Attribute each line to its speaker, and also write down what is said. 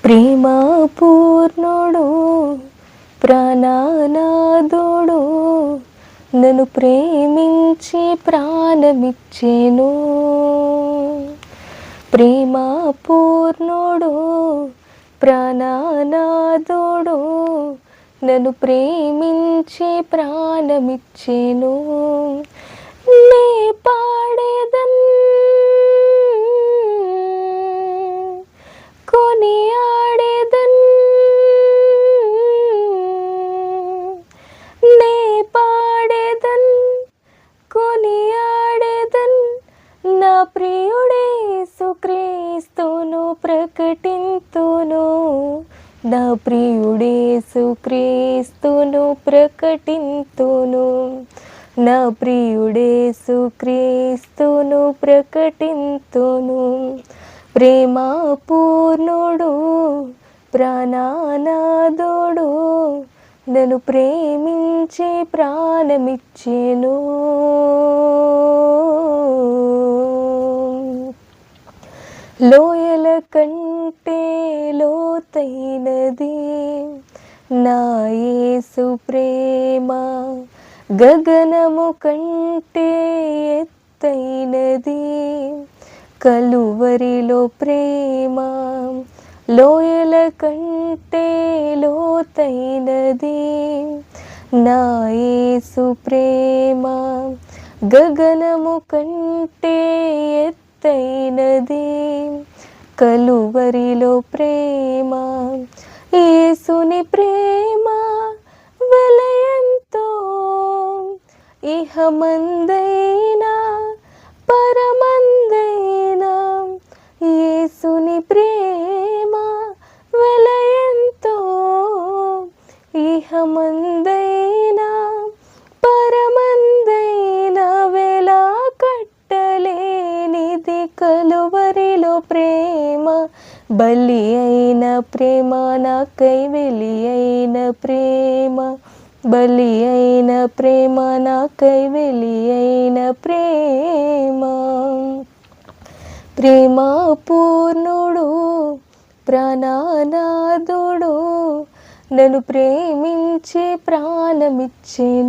Speaker 1: ప్రేమా పూర్ణుడు ప్రాణనాథుడు నన్ను ప్రేమించి ప్రాణమిచ్చెను. ప్రేమా పూర్ణుడు ప్రాణనాథుడు నన్ను ప్రేమించి ప్రాణమిచ్చెను. నే పాడేదన్ కొనియాడేదన్ నే పాడేదన్ కొనియాడేదన్ నా ప్రియుడేసు క్రీస్తును ప్రకటింతును. నా ప్రియుడేసు క్రీస్తును ప్రకటింతును. నా ప్రియుడేసు క్రీస్తును ప్రకటింతును. ప్రేమా పూర్ణుడు ప్రాణనాథుడు నన్ను ప్రేమించి ప్రాణమిచ్చెను. లోయల కంటే లోతైనది నా యేసు ప్రేమ, గగనము కంటే ఎత్తైనది కలువరిలో ప్రేమ. లోయల కంటే లోతైనది నా యేసు ప్రేమ, గగనము కంటే ఎత్తైనది కలువరిలో ప్రేమ. యేసుని ప్రేమ వెలయంతో ఇహమందైనా పరమందైనా. యేసుని ప్రేమ వెలయంతో ఇహమందైనా పరమందైనా వేలా కట్టలేనిది కలువరిలో ప్రేమ. బలి అయిన ప్రేమ నాకై వెలి అయిన ప్రేమ, బలి అయిన ప్రేమ నాకై వెలి అయిన ప్రేమ. ప్రేమా పూర్ణుడు ప్రాణనాథుడు నన్ను ప్రేమించి ప్రాణమిచ్చెను.